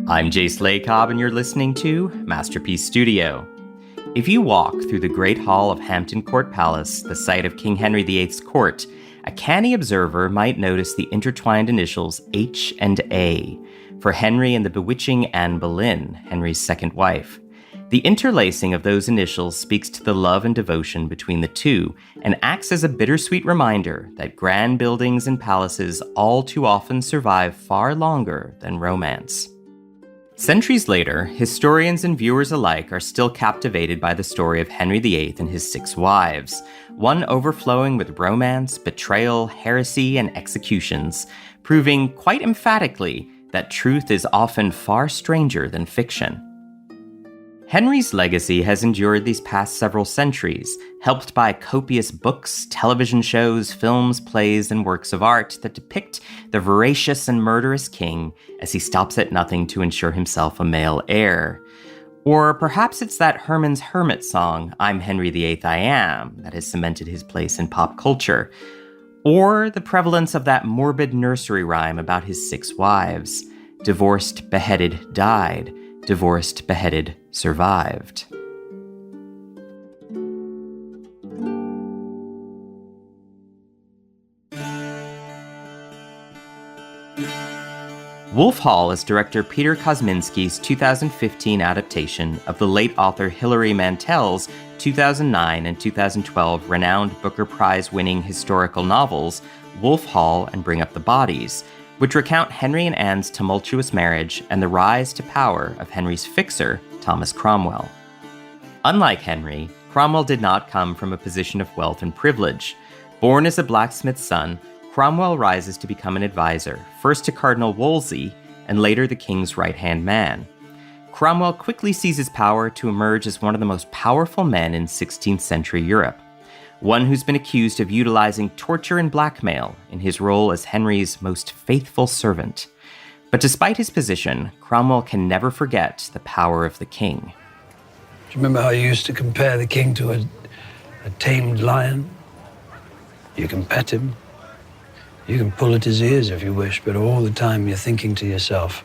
I'm Jace Lacob, and you're listening to Masterpiece Studio. If you walk through the Great Hall of Hampton Court Palace, the site of King Henry VIII's court, a canny observer might notice the intertwined initials H and A for Henry and the bewitching Anne Boleyn, Henry's second wife. The interlacing of those initials speaks to the love and devotion between the two and acts as a bittersweet reminder that grand buildings and palaces all too often survive far longer than romance. Centuries later, historians and viewers alike are still captivated by the story of Henry VIII and his 6 wives, one overflowing with romance, betrayal, heresy, and executions, proving quite emphatically that truth is often far stranger than fiction. Henry's legacy has endured these past several centuries, helped by copious books, television shows, films, plays, and works of art that depict the voracious and murderous king as he stops at nothing to ensure himself a male heir. Or perhaps it's that Herman's Hermit song, I'm Henry VIII I Am, that has cemented his place in pop culture. Or the prevalence of that morbid nursery rhyme about his 6 wives. Divorced, beheaded, died. Divorced, beheaded, survived. Wolf Hall is director Peter Kosminski's 2015 adaptation of the late author Hilary Mantel's 2009 and 2012 renowned Booker Prize-winning historical novels Wolf Hall and Bring Up the Bodies, which recount Henry and Anne's tumultuous marriage and the rise to power of Henry's fixer, Thomas Cromwell. Unlike Henry, Cromwell did not come from a position of wealth and privilege. Born as a blacksmith's son, Cromwell rises to become an advisor, first to Cardinal Wolsey and later the king's right-hand man. Cromwell quickly seizes power to emerge as one of the most powerful men in 16th century Europe. One who's been accused of utilizing torture and blackmail in his role as Henry's most faithful servant. But despite his position, Cromwell can never forget the power of the king. Do you remember how you used to compare the king to a tamed lion? You can pet him, you can pull at his ears if you wish, but all the time you're thinking to yourself,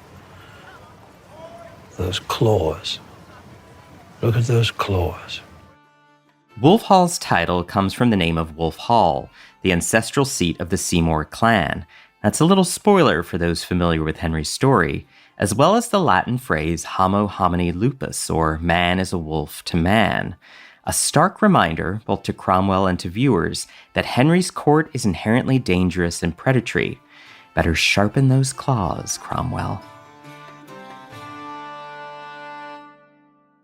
those claws. Look at those claws. Wolf Hall's title comes from the name of Wolf Hall, the ancestral seat of the Seymour clan. That's a little spoiler for those familiar with Henry's story, as well as the Latin phrase homo homini lupus, or man is a wolf to man. A stark reminder, both to Cromwell and to viewers, that Henry's court is inherently dangerous and predatory. Better sharpen those claws, Cromwell.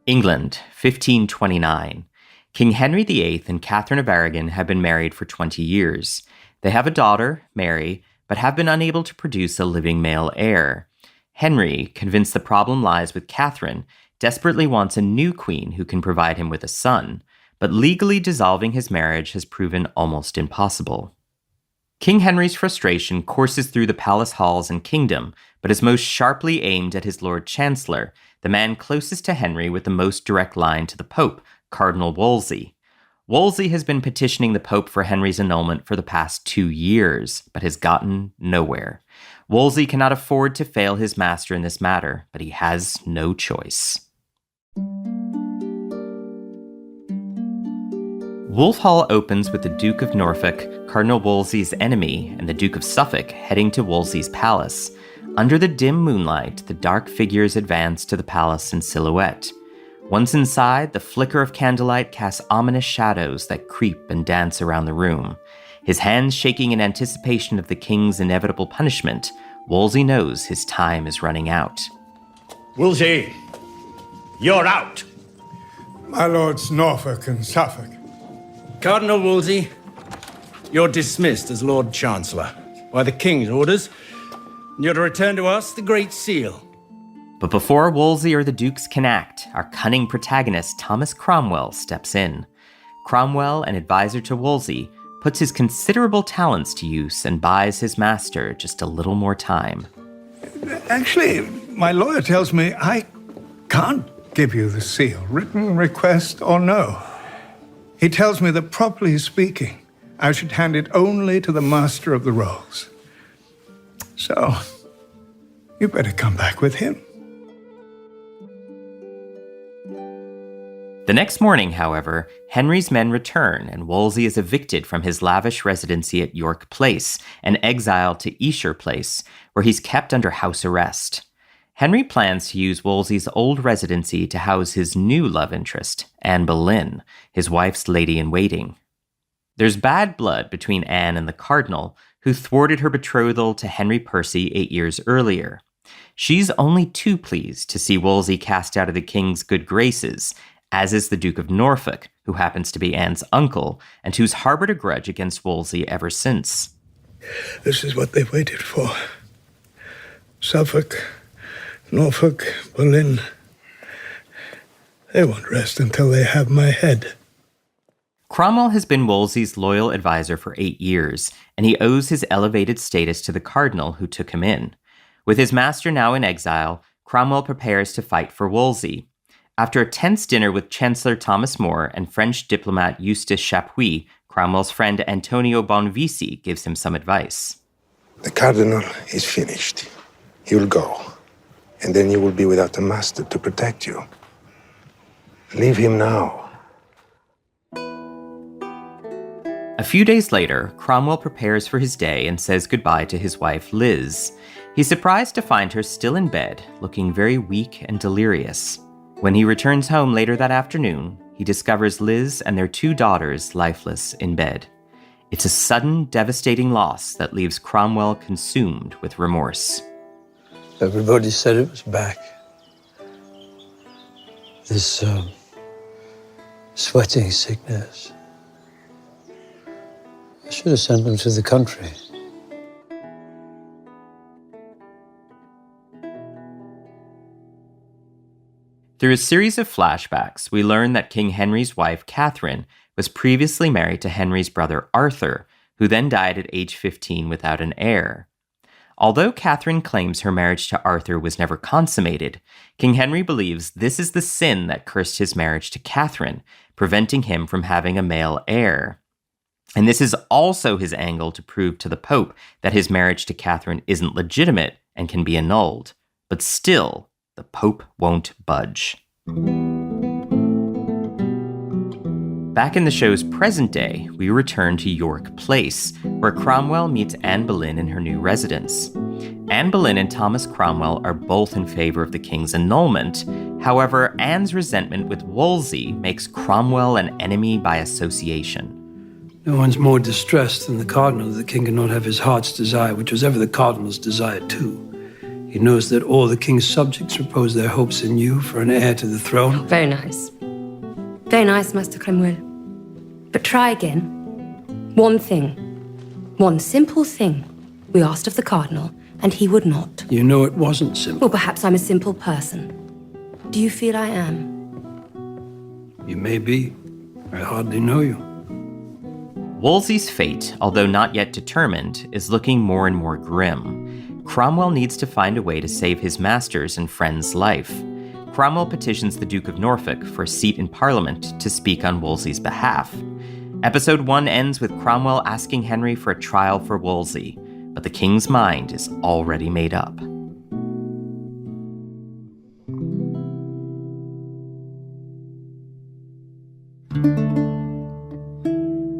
England, 1529. King Henry VIII and Catherine of Aragon have been married for 20 years. They have a daughter, Mary, but have been unable to produce a living male heir. Henry, convinced the problem lies with Catherine, desperately wants a new queen who can provide him with a son, but legally dissolving his marriage has proven almost impossible. King Henry's frustration courses through the palace halls and kingdom, but is most sharply aimed at his Lord Chancellor, the man closest to Henry with the most direct line to the Pope, Cardinal Wolsey. Wolsey has been petitioning the Pope for Henry's annulment for the past 2 years, but has gotten nowhere. Wolsey cannot afford to fail his master in this matter, but he has no choice. Wolf Hall opens with the Duke of Norfolk, Cardinal Wolsey's enemy, and the Duke of Suffolk heading to Wolsey's palace. Under the dim moonlight, the dark figures advance to the palace in silhouette. Once inside, the flicker of candlelight casts ominous shadows that creep and dance around the room. His hands shaking in anticipation of the king's inevitable punishment, Wolsey knows his time is running out. Wolsey, you're out. My lords Norfolk and Suffolk. Cardinal Wolsey, you're dismissed as Lord Chancellor by the King's orders. You're to return to us the Great Seal. But before Wolsey or the Dukes can act, our cunning protagonist Thomas Cromwell steps in. Cromwell, an advisor to Wolsey, puts his considerable talents to use and buys his master just a little more time. Actually, my lawyer tells me I can't give you the seal, written request or no. He tells me that, properly speaking, I should hand it only to the Master of the Rolls. So, you better come back with him. The next morning, however, Henry's men return and Wolsey is evicted from his lavish residency at York Place and exiled to Esher Place, where he's kept under house arrest. Henry plans to use Wolsey's old residency to house his new love interest, Anne Boleyn, his wife's lady-in-waiting. There's bad blood between Anne and the Cardinal, who thwarted her betrothal to Henry Percy 8 years earlier. She's only too pleased to see Wolsey cast out of the king's good graces, as is the Duke of Norfolk, who happens to be Anne's uncle, and who's harbored a grudge against Wolsey ever since. This is what they waited for. Suffolk, Norfolk, Boleyn. They won't rest until they have my head. Cromwell has been Wolsey's loyal advisor for 8 years, and he owes his elevated status to the Cardinal who took him in. With his master now in exile, Cromwell prepares to fight for Wolsey. After a tense dinner with Chancellor Thomas More and French diplomat Eustace Chapuis, Cromwell's friend Antonio Bonvici gives him some advice. The Cardinal is finished. He will go, and then you will be without a master to protect you. Leave him now. A few days later, Cromwell prepares for his day and says goodbye to his wife, Liz. He's surprised to find her still in bed, looking very weak and delirious. When he returns home later that afternoon, he discovers Liz and their 2 daughters lifeless in bed. It's a sudden, devastating loss that leaves Cromwell consumed with remorse. Everybody said it was back. This sweating sickness. I should have sent them to the country. Through a series of flashbacks, we learn that King Henry's wife, Catherine, was previously married to Henry's brother, Arthur, who then died at age 15 without an heir. Although Catherine claims her marriage to Arthur was never consummated, King Henry believes this is the sin that cursed his marriage to Catherine, preventing him from having a male heir. And this is also his angle to prove to the Pope that his marriage to Catherine isn't legitimate and can be annulled. But still, the Pope won't budge. Back in the show's present day, we return to York Place, where Cromwell meets Anne Boleyn in her new residence. Anne Boleyn and Thomas Cromwell are both in favor of the king's annulment. However, Anne's resentment with Wolsey makes Cromwell an enemy by association. No one's more distressed than the Cardinal that the king cannot have his heart's desire, which was ever the Cardinal's desire too. He knows that all the king's subjects repose their hopes in you for an heir to the throne. Very nice. Very nice, Master Cromwell. But try again. One thing. One simple thing we asked of the Cardinal, and he would not. You know it wasn't simple. Well, perhaps I'm a simple person. Do you feel I am? You may be. I hardly know you. Wolsey's fate, although not yet determined, is looking more and more grim. Cromwell needs to find a way to save his master's and friend's life. Cromwell petitions the Duke of Norfolk for a seat in Parliament to speak on Wolsey's behalf. Episode 1 ends with Cromwell asking Henry for a trial for Wolsey, but the king's mind is already made up.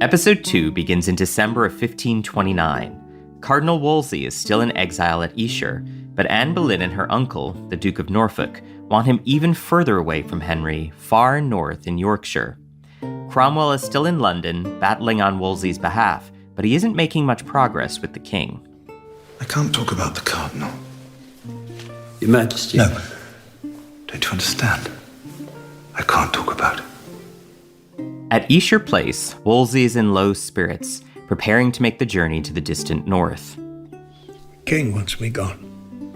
Episode 2 begins in December of 1529. Cardinal Wolsey is still in exile at Esher, but Anne Boleyn and her uncle, the Duke of Norfolk, want him even further away from Henry, far north in Yorkshire. Cromwell is still in London, battling on Wolsey's behalf, but he isn't making much progress with the king. I can't talk about the Cardinal. Your Majesty. No. Don't you understand? I can't talk about it. At Esher Place, Wolsey is in low spirits, preparing to make the journey to the distant north. King wants me gone.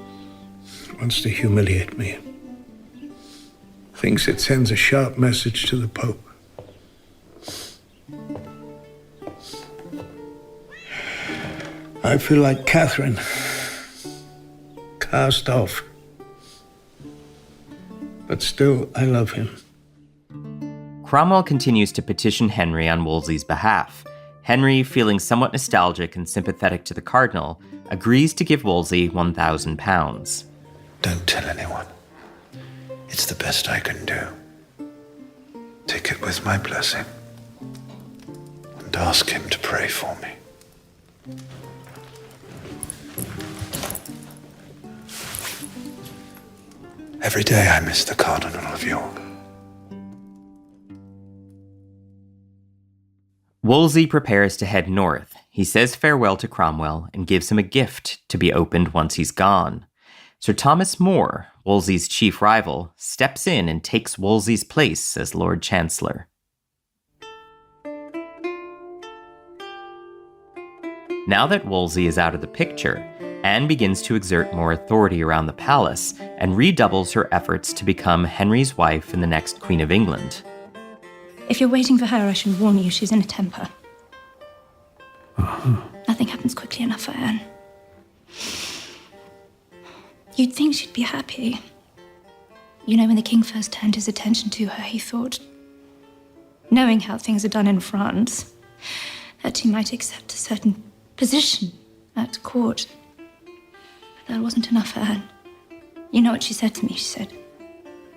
Wants to humiliate me. Thinks it sends a sharp message to the Pope. I feel like Catherine, cast off. But still, I love him. Cromwell continues to petition Henry on Wolsey's behalf. Henry, feeling somewhat nostalgic and sympathetic to the Cardinal, agrees to give Wolsey £1,000. Don't tell anyone. It's the best I can do. Take it with my blessing and ask him to pray for me. Every day I miss the Cardinal of York. Wolsey prepares to head north. He says farewell to Cromwell and gives him a gift to be opened once he's gone. Sir Thomas More, Wolsey's chief rival, steps in and takes Wolsey's place as Lord Chancellor. Now that Wolsey is out of the picture, Anne begins to exert more authority around the palace and redoubles her efforts to become Henry's wife and the next Queen of England. If you're waiting for her, I should warn you, she's in a temper. Nothing happens quickly enough for Anne. You'd think she'd be happy. You know, when the king first turned his attention to her, he thought, knowing how things are done in France, that he might accept a certain position at court. But that wasn't enough for Anne. You know what she said to me? She said,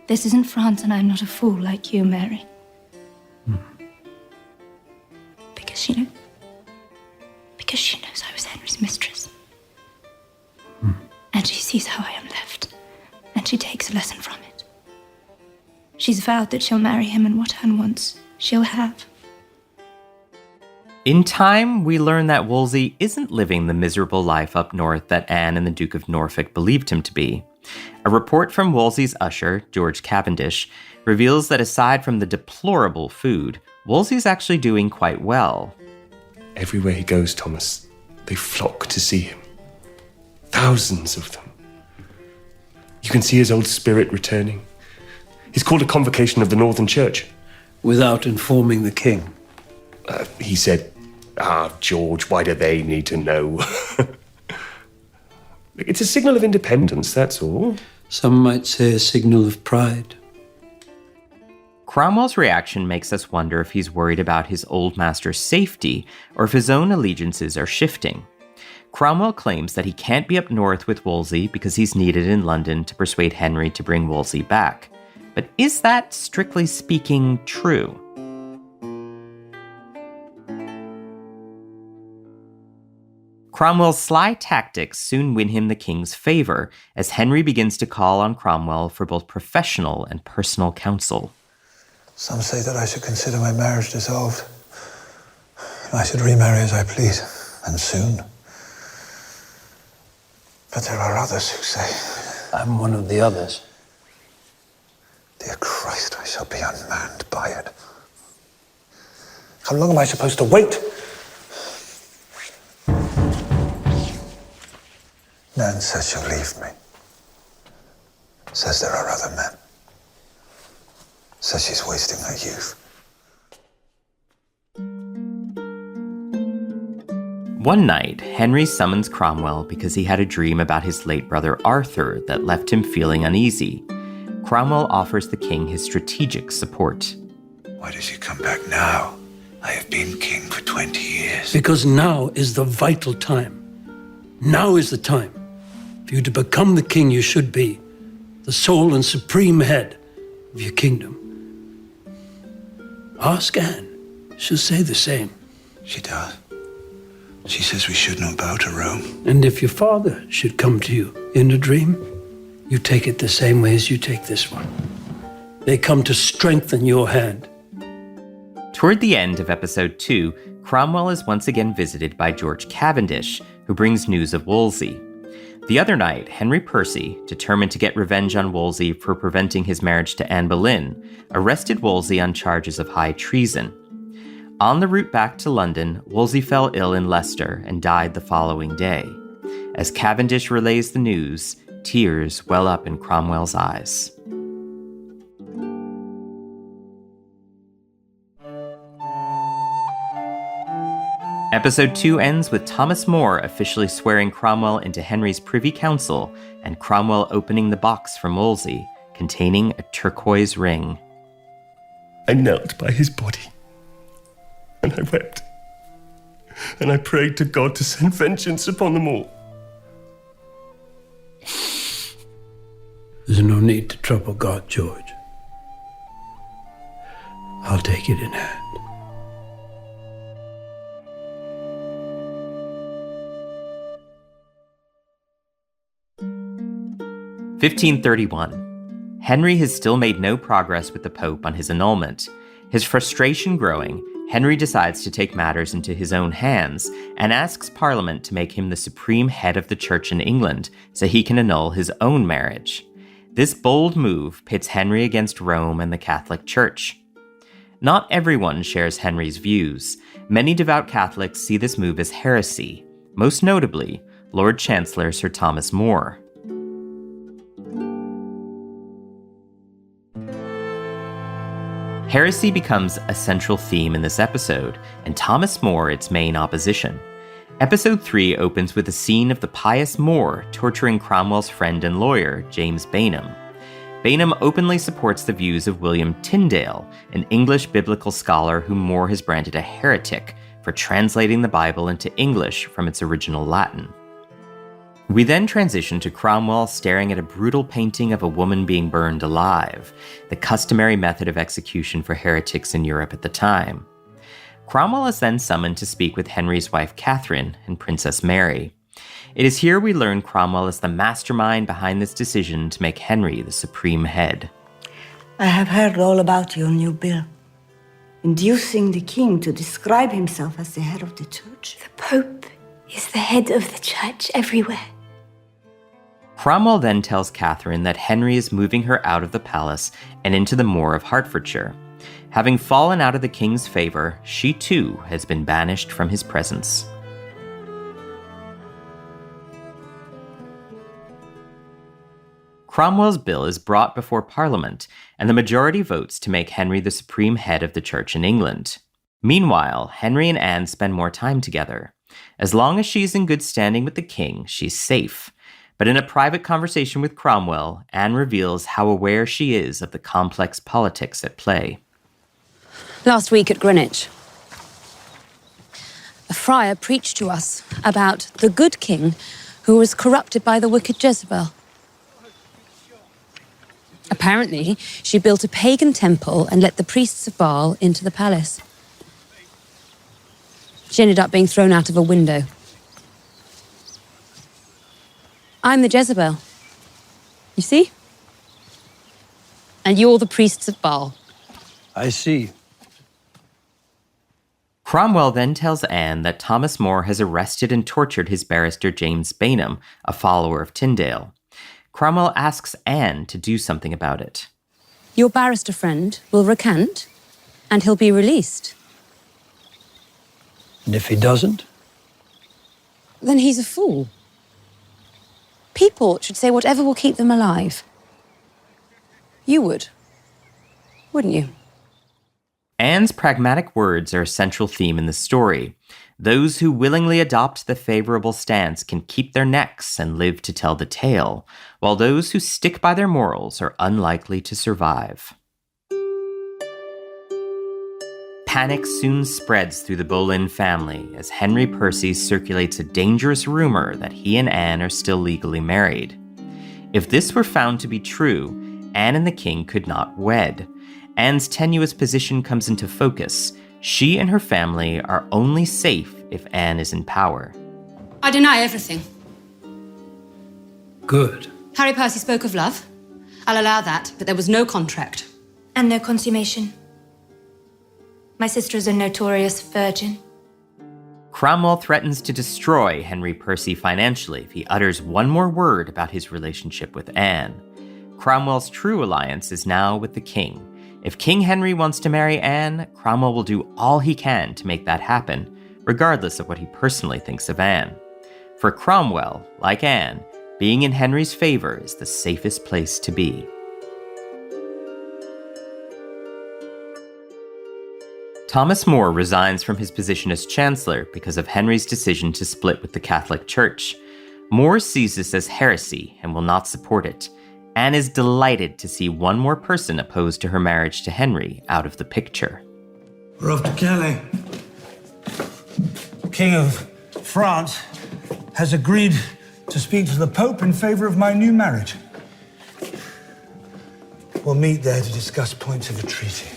"This isn't France, and I'm not a fool like you, Mary." Because she knows I was Henry's mistress. And she sees how I am left, and she takes a lesson from it. She's vowed that she'll marry him, and what Anne wants, she'll have. In time, we learn that Wolsey isn't living the miserable life up north that Anne and the Duke of Norfolk believed him to be. A report from Wolsey's usher, George Cavendish, reveals that aside from the deplorable food, Wolsey's actually doing quite well. Everywhere he goes, Thomas, they flock to see him. Thousands of them. You can see his old spirit returning. He's called a convocation of the Northern Church. Without informing the king. He said, George, why do they need to know? It's a signal of independence, that's all. Some might say a signal of pride. Cromwell's reaction makes us wonder if he's worried about his old master's safety or if his own allegiances are shifting. Cromwell claims that he can't be up north with Wolsey because he's needed in London to persuade Henry to bring Wolsey back. But is that, strictly speaking, true? Cromwell's sly tactics soon win him the king's favor as Henry begins to call on Cromwell for both professional and personal counsel. Some say that I should consider my marriage dissolved. I should remarry as I please, and soon. But there are others who say... I'm one of the others. Dear Christ, I shall be unmanned by it. How long am I supposed to wait? Nan says she'll leave me. Says there are other men. Says she's wasting her youth. One night, Henry summons Cromwell because he had a dream about his late brother Arthur that left him feeling uneasy. Cromwell offers the king his strategic support. Why does he come back now? I have been king for 20 years. Because now is the vital time. Now is the time for you to become the king you should be, the sole and supreme head of your kingdom. Ask Anne. She'll say the same. She does. She says we should not bow to Rome. And if your father should come to you in a dream, you take it the same way as you take this one. They come to strengthen your hand. Toward the end of episode 2, Cromwell is once again visited by George Cavendish, who brings news of Wolsey. The other night, Henry Percy, determined to get revenge on Wolsey for preventing his marriage to Anne Boleyn, arrested Wolsey on charges of high treason. On the route back to London, Wolsey fell ill in Leicester and died the following day. As Cavendish relays the news, tears well up in Cromwell's eyes. Episode 2 ends with Thomas More officially swearing Cromwell into Henry's Privy Council and Cromwell opening the box from Wolsey, containing a turquoise ring. I knelt by his body, and I wept, and I prayed to God to send vengeance upon them all. There's no need to trouble God, George. I'll take it in hand. (1531). Henry has still made no progress with the Pope on his annulment. His frustration growing, Henry decides to take matters into his own hands and asks Parliament to make him the supreme head of the Church in England so he can annul his own marriage. This bold move pits Henry against Rome and the Catholic Church. Not everyone shares Henry's views. Many devout Catholics see this move as heresy, most notably Lord Chancellor Sir Thomas More. Heresy becomes a central theme in this episode, and Thomas More its main opposition. Episode 3 opens with a scene of the pious More torturing Cromwell's friend and lawyer, James Bainham. Bainham openly supports the views of William Tyndale, an English biblical scholar whom More has branded a heretic for translating the Bible into English from its original Latin. We then transition to Cromwell staring at a brutal painting of a woman being burned alive, the customary method of execution for heretics in Europe at the time. Cromwell is then summoned to speak with Henry's wife Catherine and Princess Mary. It is here we learn Cromwell is the mastermind behind this decision to make Henry the supreme head. I have heard all about your new bill, inducing the king to describe himself as the head of the church. The Pope is the head of the church everywhere. Cromwell then tells Catherine that Henry is moving her out of the palace and into the moor of Hertfordshire. Having fallen out of the king's favor, she too has been banished from his presence. Cromwell's bill is brought before Parliament, and the majority votes to make Henry the supreme head of the Church in England. Meanwhile, Henry and Anne spend more time together. As long as she's in good standing with the king, she's safe. But in a private conversation with Cromwell, Anne reveals how aware she is of the complex politics at play. Last week at Greenwich, a friar preached to us about the good king who was corrupted by the wicked Jezebel. Apparently, she built a pagan temple and let the priests of Baal into the palace. She ended up being thrown out of a window. I'm the Jezebel. You see? And you're the priests of Baal. I see. Cromwell then tells Anne that Thomas More has arrested and tortured his barrister James Bainham, a follower of Tyndale. Cromwell asks Anne to do something about it. Your barrister friend will recant, and he'll be released. And if he doesn't? Then he's a fool. People should say whatever will keep them alive. You would, wouldn't you? Anne's pragmatic words are a central theme in the story. Those who willingly adopt the favorable stance can keep their necks and live to tell the tale, while those who stick by their morals are unlikely to survive. Panic soon spreads through the Boleyn family as Henry Percy circulates a dangerous rumor that he and Anne are still legally married. If this were found to be true, Anne and the king could not wed. Anne's tenuous position comes into focus. She and her family are only safe if Anne is in power. I deny everything. Good. Harry Percy spoke of love. I'll allow that, but there was no contract. And no consummation. My sister is a notorious virgin. Cromwell threatens to destroy Henry Percy financially if he utters one more word about his relationship with Anne. Cromwell's true alliance is now with the king. If King Henry wants to marry Anne, Cromwell will do all he can to make that happen, regardless of what he personally thinks of Anne. For Cromwell, like Anne, being in Henry's favor is the safest place to be. Thomas More resigns from his position as Chancellor because of Henry's decision to split with the Catholic Church. More sees this as heresy and will not support it. Anne is delighted to see one more person opposed to her marriage to Henry out of the picture. We're off to Calais. King of France has agreed to speak to the Pope in favor of my new marriage. We'll meet there to discuss points of a treaty.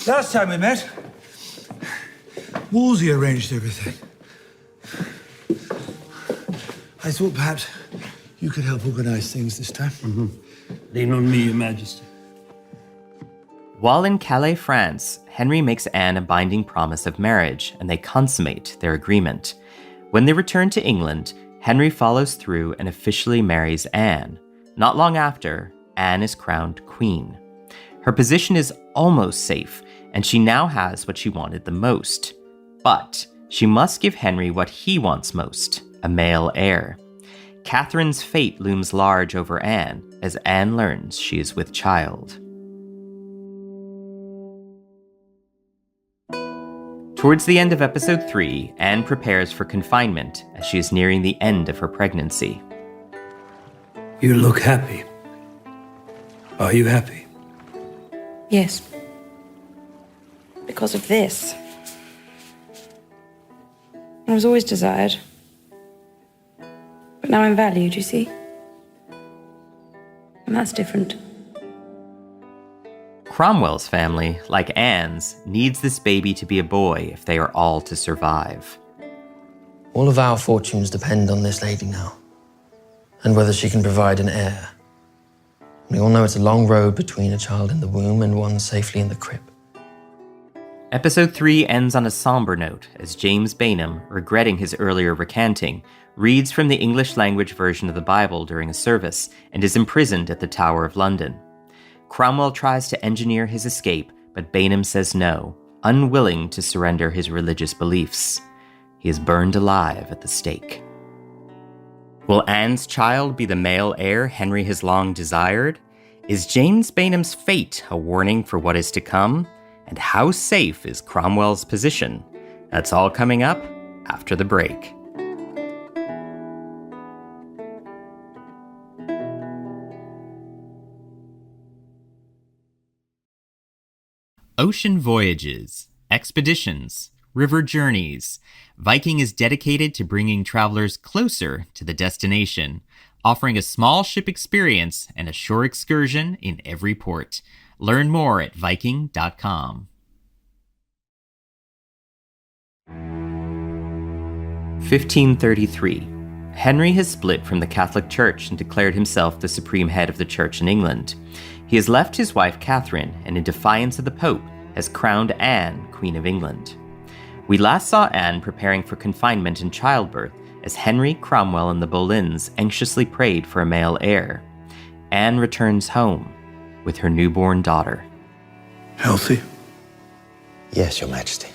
Last time we met, Wolsey arranged everything. I thought perhaps you could help organize things this time. Mm-hmm. Lean on me, Your Majesty. While in Calais, France, Henry makes Anne a binding promise of marriage, and they consummate their agreement. When they return to England, Henry follows through and officially marries Anne. Not long after, Anne is crowned queen. Her position is almost safe, and she now has what she wanted the most. But she must give Henry what he wants most, a male heir. Catherine's fate looms large over Anne, as Anne learns she is with child. Towards the end of episode 3, Anne prepares for confinement as she is nearing the end of her pregnancy. You look happy. Are you happy? Yes. Because of this. I was always desired. But now I'm valued, you see? And that's different. Cromwell's family, like Anne's, needs this baby to be a boy if they are all to survive. All of our fortunes depend on this lady now, and whether she can provide an heir. We all know it's a long road between a child in the womb and one safely in the crib. Episode 3 ends on a somber note as James Bainham, regretting his earlier recanting, reads from the English-language version of the Bible during a service and is imprisoned at the Tower of London. Cromwell tries to engineer his escape, but Bainham says no, unwilling to surrender his religious beliefs. He is burned alive at the stake. Will Anne's child be the male heir Henry has long desired? Is James Bainham's fate a warning for what is to come? And how safe is Cromwell's position? That's all coming up after the break. Ocean voyages, expeditions, river journeys. Viking is dedicated to bringing travelers closer to the destination, offering a small ship experience and a shore excursion in every port. Learn more at Viking.com. 1533. Henry has split from the Catholic Church and declared himself the supreme head of the Church in England. He has left his wife Catherine, and in defiance of the Pope, has crowned Anne Queen of England. We last saw Anne preparing for confinement and childbirth as Henry, Cromwell, and the Boleyns anxiously prayed for a male heir. Anne returns home with her newborn daughter. Healthy? Yes, Your Majesty.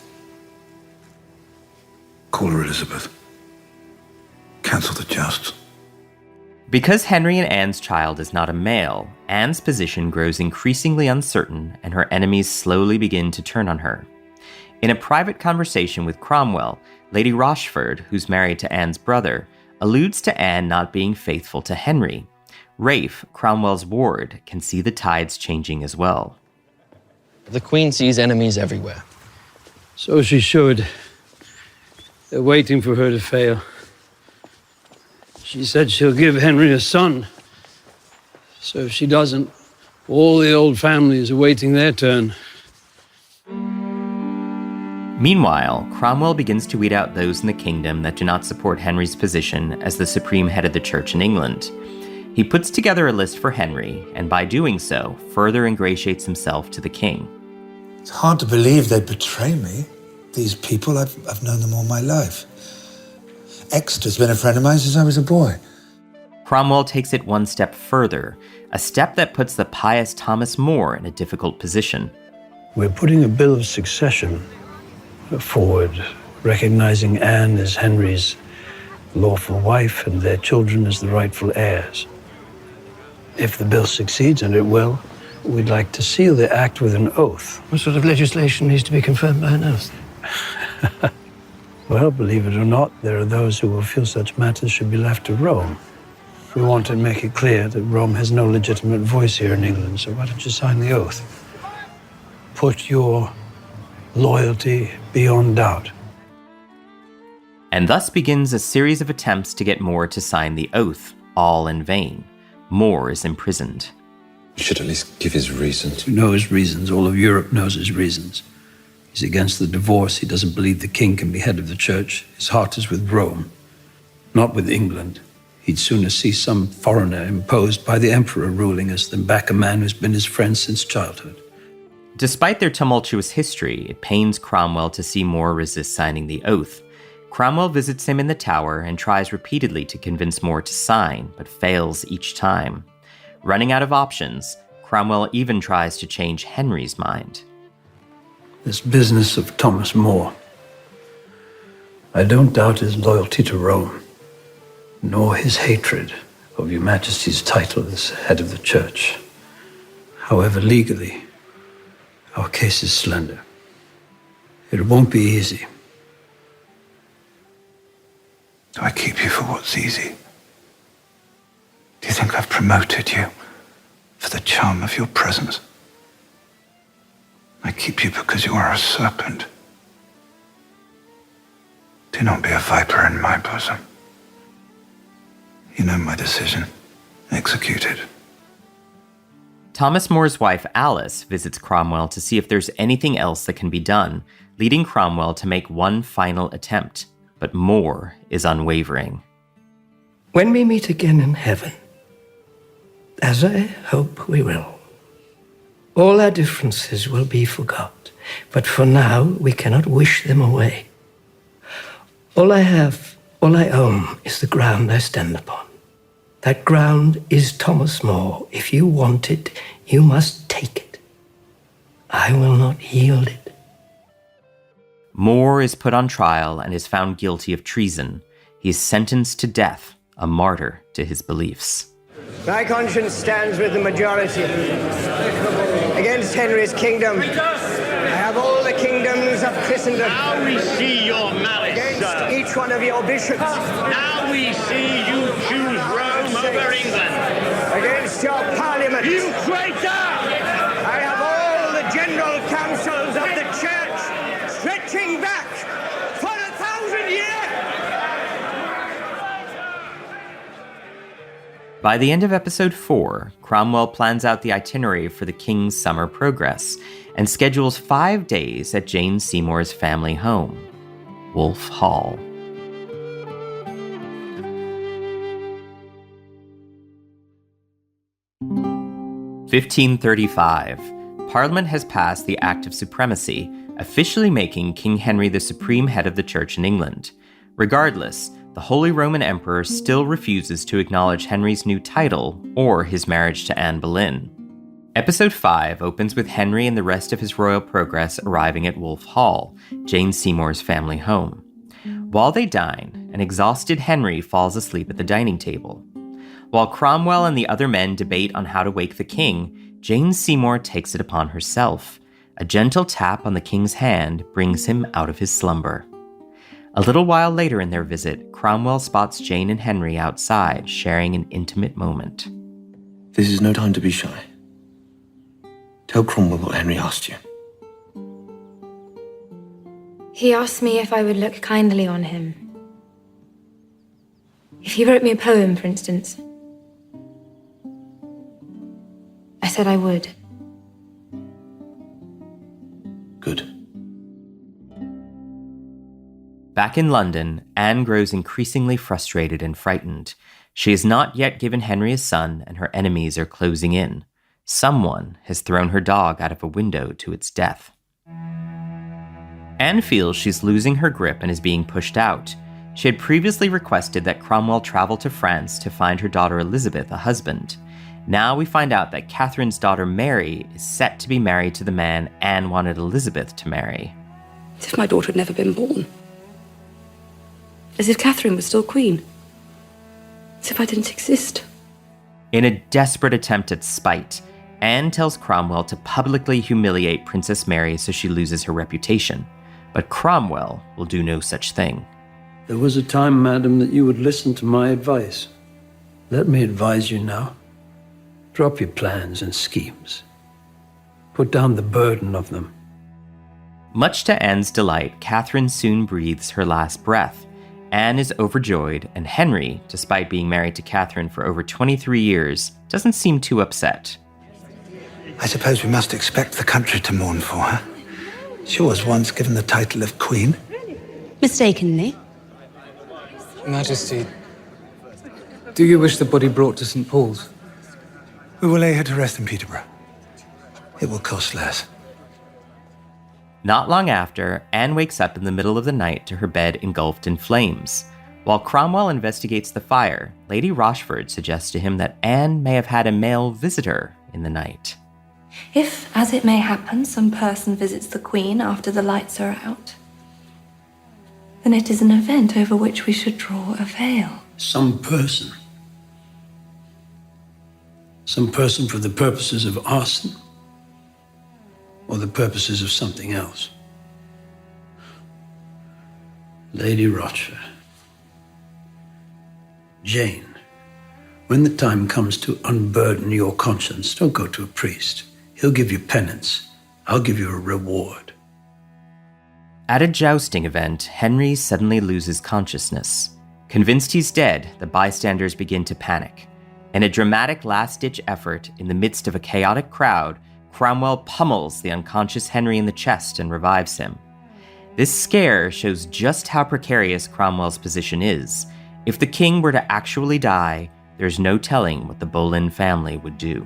Call her Elizabeth. Cancel the jousts. Because Henry and Anne's child is not a male, Anne's position grows increasingly uncertain and her enemies slowly begin to turn on her. In a private conversation with Cromwell, Lady Rochford, who's married to Anne's brother, alludes to Anne not being faithful to Henry. Rafe, Cromwell's ward, can see the tides changing as well. The Queen sees enemies everywhere. So she should. They're waiting for her to fail. She said she'll give Henry a son. So if she doesn't, all the old families are waiting their turn. Meanwhile, Cromwell begins to weed out those in the kingdom that do not support Henry's position as the supreme head of the Church in England. He puts together a list for Henry, and by doing so, further ingratiates himself to the king. It's hard to believe they'd betray me. These people, I've known them all my life. Exeter's been a friend of mine since I was a boy. Cromwell takes it one step further, a step that puts the pious Thomas More in a difficult position. We're putting a bill of succession forward, recognizing Anne as Henry's lawful wife and their children as the rightful heirs. If the bill succeeds, and it will, we'd like to seal the act with an oath. What sort of legislation needs to be confirmed by an oath? Well, believe it or not, there are those who will feel such matters should be left to Rome. We want to make it clear that Rome has no legitimate voice here in England, so why don't you sign the oath? Put your loyalty beyond doubt. And thus begins a series of attempts to get More to sign the oath, all in vain. More is imprisoned. You should at least give his reasons. We know his reasons. All of Europe knows his reasons. He's against the divorce. He doesn't believe the king can be head of the church. His heart is with Rome, not with England. He'd sooner see some foreigner imposed by the emperor ruling us than back a man who's been his friend since childhood. Despite their tumultuous history, it pains Cromwell to see More resist signing the oath. Cromwell visits him in the Tower and tries repeatedly to convince More to sign, but fails each time. Running out of options, Cromwell even tries to change Henry's mind. This business of Thomas More. I don't doubt his loyalty to Rome, nor his hatred of Your Majesty's title as head of the church. However, legally, our case is slender. It won't be easy. Do I keep you for what's easy? Do you think I've promoted you for the charm of your presence? I keep you because you are a serpent. Do not be a viper in my bosom. You know my decision. Execute it. Thomas More's wife, Alice, visits Cromwell to see if there's anything else that can be done, leading Cromwell to make one final attempt. But More is unwavering. When we meet again in heaven, as I hope we will, all our differences will be forgot, but for now we cannot wish them away. All I have, all I own, is the ground I stand upon. That ground is Thomas More. If you want it, you must take it. I will not yield it. More is put on trial and is found guilty of treason. He is sentenced to death, a martyr to his beliefs. My conscience stands with the majority. Against Henry's kingdom, I have all the kingdoms of Christendom. Now we see your malice, against sir. each one of your bishops. Now we see you choose Rome over England. Against your parliament. You traitor! I have all the general councils of the church stretching back for 1,000 years. By the end of episode 4, Cromwell plans out the itinerary for the king's summer progress and schedules 5 days at Jane Seymour's family home, Wolf Hall. (1535) Parliament has passed the Act of Supremacy, officially making King Henry the supreme head of the Church in England. Regardless, the Holy Roman Emperor still refuses to acknowledge Henry's new title or his marriage to Anne Boleyn. Episode 5 opens with Henry and the rest of his royal progress arriving at Wolf Hall, Jane Seymour's family home. While they dine, an exhausted Henry falls asleep at the dining table. While Cromwell and the other men debate on how to wake the king, Jane Seymour takes it upon herself. A gentle tap on the king's hand brings him out of his slumber. A little while later in their visit, Cromwell spots Jane and Henry outside, sharing an intimate moment. This is no time to be shy. Tell Cromwell what Henry asked you. He asked me if I would look kindly on him. If he wrote me a poem, for instance. I said I would. Good. Back in London, Anne grows increasingly frustrated and frightened. She has not yet given Henry a son, and her enemies are closing in. Someone has thrown her dog out of a window to its death. Anne feels she's losing her grip and is being pushed out. She had previously requested that Cromwell travel to France to find her daughter Elizabeth a husband. Now we find out that Catherine's daughter Mary is set to be married to the man Anne wanted Elizabeth to marry. As if my daughter had never been born. As if Catherine was still queen. As if I didn't exist. In a desperate attempt at spite, Anne tells Cromwell to publicly humiliate Princess Mary so she loses her reputation. But Cromwell will do no such thing. There was a time, madam, that you would listen to my advice. Let me advise you now. Drop your plans and schemes. Put down the burden of them. Much to Anne's delight, Catherine soon breathes her last breath. Anne is overjoyed, and Henry, despite being married to Catherine for over 23 years, doesn't seem too upset. I suppose we must expect the country to mourn for her. She was once given the title of Queen. Mistakenly. Majesty, do you wish the body brought to St. Paul's? We will lay her to rest in Peterborough. It will cost less. Not long after, Anne wakes up in the middle of the night to her bed engulfed in flames. While Cromwell investigates the fire, Lady Rochford suggests to him that Anne may have had a male visitor in the night. If, as it may happen, some person visits the Queen after the lights are out, then it is an event over which we should draw a veil. Some person. Some person for the purposes of arson, or the purposes of something else. Lady Rochford. Jane, when the time comes to unburden your conscience, don't go to a priest. He'll give you penance. I'll give you a reward. At a jousting event, Henry suddenly loses consciousness. Convinced he's dead, the bystanders begin to panic. In a dramatic last-ditch effort, in the midst of a chaotic crowd, Cromwell pummels the unconscious Henry in the chest and revives him. This scare shows just how precarious Cromwell's position is. If the king were to actually die, there's no telling what the Boleyn family would do.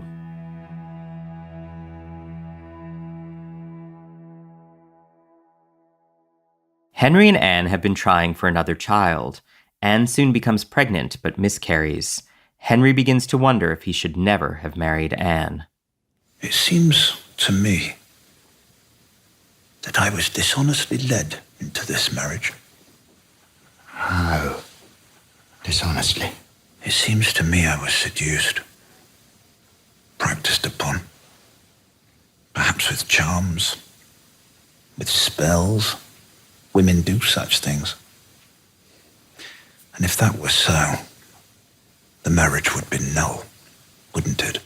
Henry and Anne have been trying for another child. Anne soon becomes pregnant but miscarries. Henry begins to wonder if he should never have married Anne. It seems to me that I was dishonestly led into this marriage. How? Dishonestly? It seems to me I was seduced, practiced upon, perhaps with charms, with spells. Women do such things. And if that were so, the marriage would be null, wouldn't it?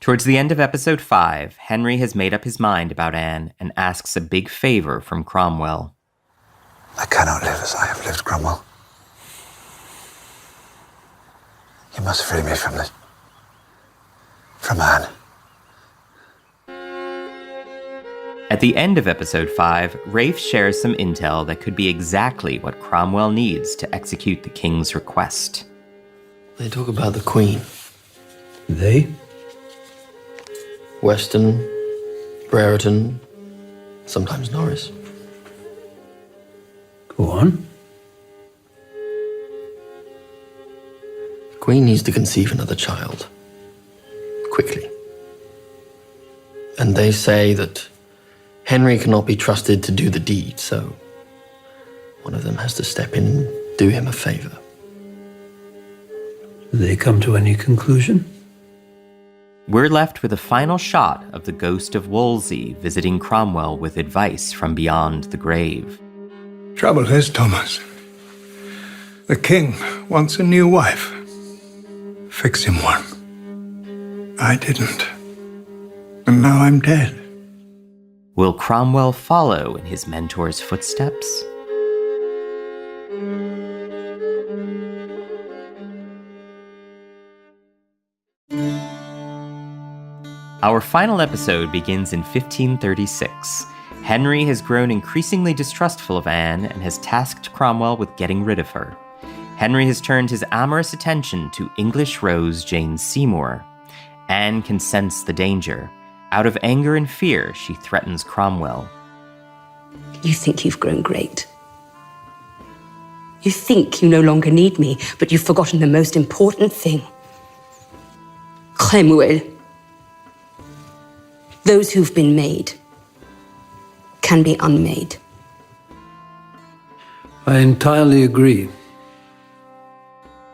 Towards the end of episode 5, Henry has made up his mind about Anne and asks a big favor from Cromwell. I cannot live as I have lived, Cromwell. You must free me from this. From Anne. At the end of episode 5, Rafe shares some intel that could be exactly what Cromwell needs to execute the king's request. They talk about the Queen. They? Weston, Brereton, sometimes Norris. Go on. The Queen needs to conceive another child. Quickly. And they say that Henry cannot be trusted to do the deed, so one of them has to step in and do him a favor. Did they come to any conclusion? We're left with a final shot of the ghost of Wolsey visiting Cromwell with advice from beyond the grave. Trouble is, Thomas, the king wants a new wife. Fix him one. I didn't. And now I'm dead. Will Cromwell follow in his mentor's footsteps? Our final episode begins in 1536. Henry has grown increasingly distrustful of Anne and has tasked Cromwell with getting rid of her. Henry has turned his amorous attention to English Rose Jane Seymour. Anne can sense the danger. Out of anger and fear, she threatens Cromwell. You think you've grown great. You think you no longer need me, but you've forgotten the most important thing. Cromwell. Those who've been made can be unmade. I entirely agree.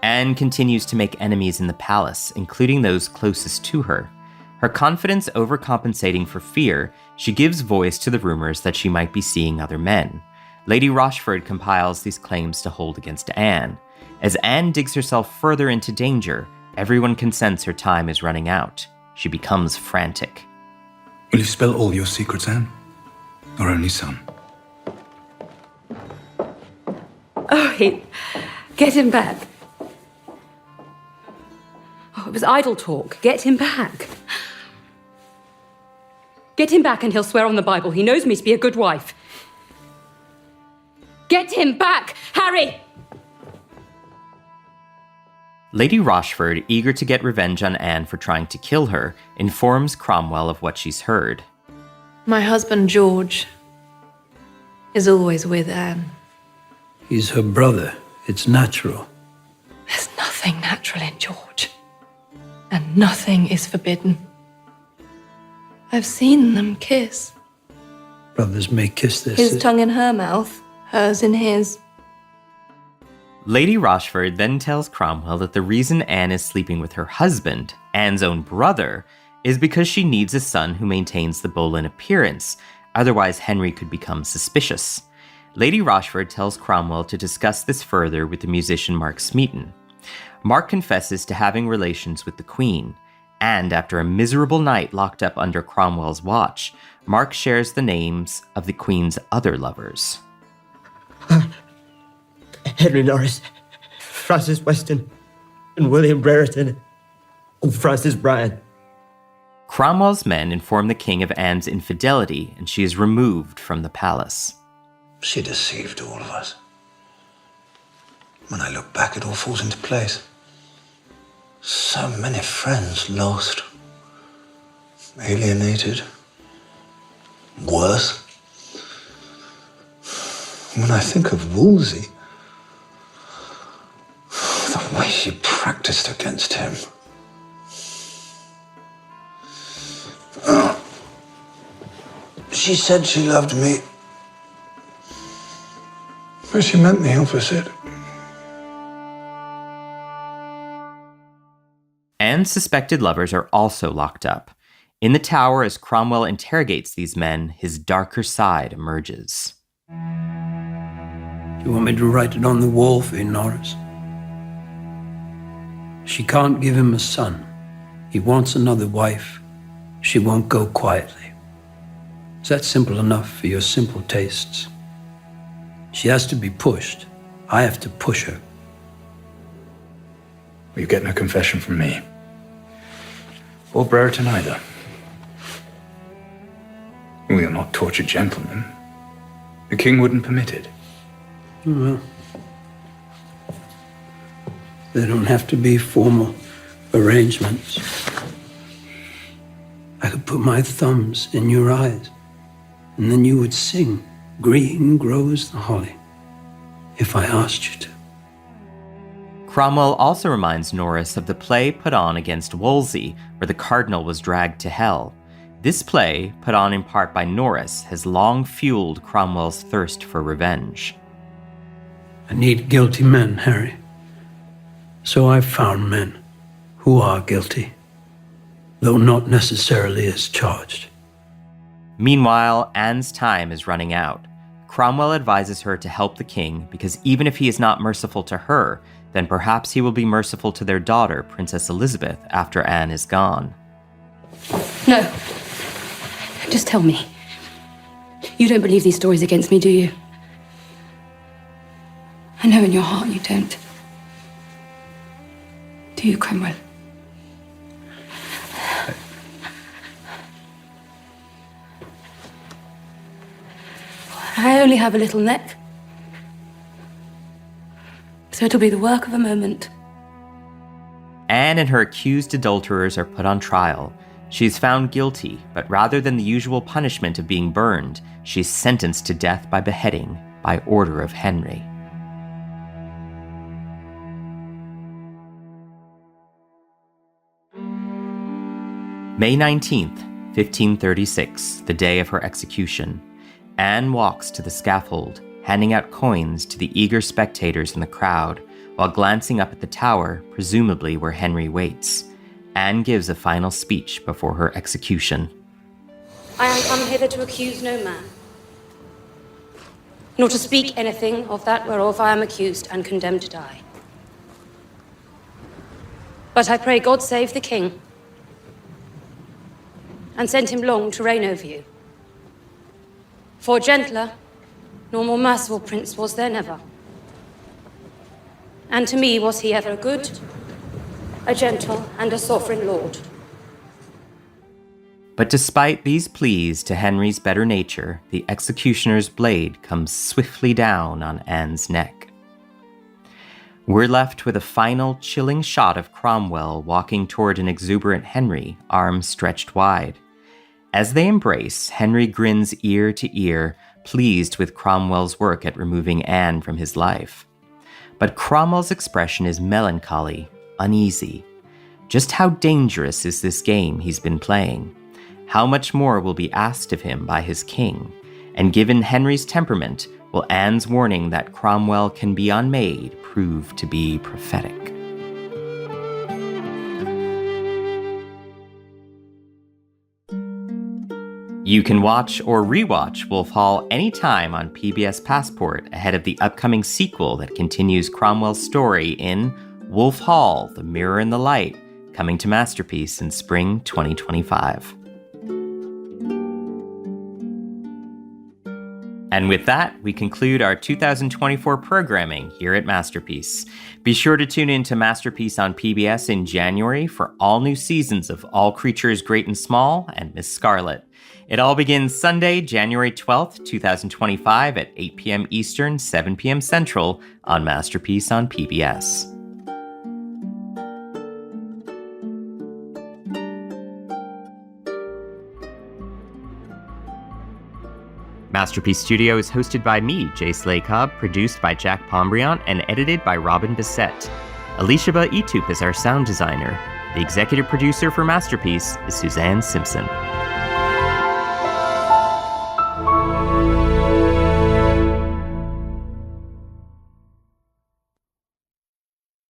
Anne continues to make enemies in the palace, including those closest to her. Her confidence overcompensating for fear, she gives voice to the rumors that she might be seeing other men. Lady Rochford compiles these claims to hold against Anne. As Anne digs herself further into danger, everyone can sense her time is running out. She becomes frantic. Will you spill all your secrets, Anne? Or only some? Oh, get him back. Oh, it was idle talk. Get him back. Get him back and he'll swear on the Bible he knows me to be a good wife. Get him back, Harry! Lady Rochford, eager to get revenge on Anne for trying to kill her, informs Cromwell of what she's heard. My husband, George, is always with Anne. He's her brother. It's natural. There's nothing natural in George. And nothing is forbidden. I've seen them kiss. Brothers may kiss their His tongue in her mouth, hers in his. Lady Rochford then tells Cromwell that the reason Anne is sleeping with her husband, Anne's own brother, is because she needs a son who maintains the Boleyn appearance, otherwise Henry could become suspicious. Lady Rochford tells Cromwell to discuss this further with the musician Mark Smeaton. Mark confesses to having relations with the Queen, and after a miserable night locked up under Cromwell's watch, Mark shares the names of the Queen's other lovers. Henry Norris, Francis Weston, and William Brereton, and Francis Bryan. Cromwell's men inform the king of Anne's infidelity, and she is removed from the palace. She deceived all of us. When I look back, it all falls into place. So many friends lost, alienated, worse. When I think of Wolsey, the way she practiced against him. She said she loved me, but she meant the opposite. Anne's suspected lovers are also locked up. In the Tower, as Cromwell interrogates these men, his darker side emerges. Do you want me to write it on the wall for you, Norris? She can't give him a son. He wants another wife. She won't go quietly. Is that simple enough for your simple tastes? She has to be pushed. I have to push her. Well, you get no confession from me. Or Brereton either. We are not tortured gentlemen. The king wouldn't permit it. Well, there don't have to be formal arrangements. I could put my thumbs in your eyes, and then you would sing, "Green grows the holly," if I asked you to. Cromwell also reminds Norris of the play put on against Wolsey, where the Cardinal was dragged to hell. This play, put on in part by Norris, has long fueled Cromwell's thirst for revenge. I need guilty men, Harry. So I've found men who are guilty, though not necessarily as charged. Meanwhile, Anne's time is running out. Cromwell advises her to help the king because even if he is not merciful to her, then perhaps he will be merciful to their daughter, Princess Elizabeth, after Anne is gone. No. Just tell me. You don't believe these stories against me, do you? I know in your heart you don't. Do you, Cromwell? I only have a little neck. So it'll be the work of a moment. Anne and her accused adulterers are put on trial. She is found guilty, but rather than the usual punishment of being burned, she is sentenced to death by beheading by order of Henry. May 19th, 1536, the day of her execution. Anne walks to the scaffold, handing out coins to the eager spectators in the crowd, while glancing up at the tower, presumably where Henry waits. Anne gives a final speech before her execution. I am come hither to accuse no man, nor to speak anything of that whereof I am accused and condemned to die. But I pray God save the king, and send him long to reign over you. For gentler, nor more merciful prince was there never. And to me was he ever a good, a gentle, and a sovereign lord. But despite these pleas to Henry's better nature, the executioner's blade comes swiftly down on Anne's neck. We're left with a final chilling shot of Cromwell walking toward an exuberant Henry, arms stretched wide. As they embrace, Henry grins ear to ear, pleased with Cromwell's work at removing Anne from his life. But Cromwell's expression is melancholy, uneasy. Just how dangerous is this game he's been playing? How much more will be asked of him by his king? And given Henry's temperament, will Anne's warning that Cromwell can be unmade prove to be prophetic? You can watch or rewatch Wolf Hall anytime on PBS Passport ahead of the upcoming sequel that continues Cromwell's story in Wolf Hall, The Mirror and the Light, coming to Masterpiece in spring 2025. And with that, we conclude our 2024 programming here at Masterpiece. Be sure to tune in to Masterpiece on PBS in January for all new seasons of All Creatures Great and Small and Miss Scarlet. It all begins Sunday, January 12th, 2025 at 8 p.m. Eastern, 7 p.m. Central on Masterpiece on PBS. Masterpiece Studio is hosted by me, Jay Slaycobb, produced by Jack Pombriant, and edited by Robin Bissett. Elishaba Etup is our sound designer. The executive producer for Masterpiece is Suzanne Simpson.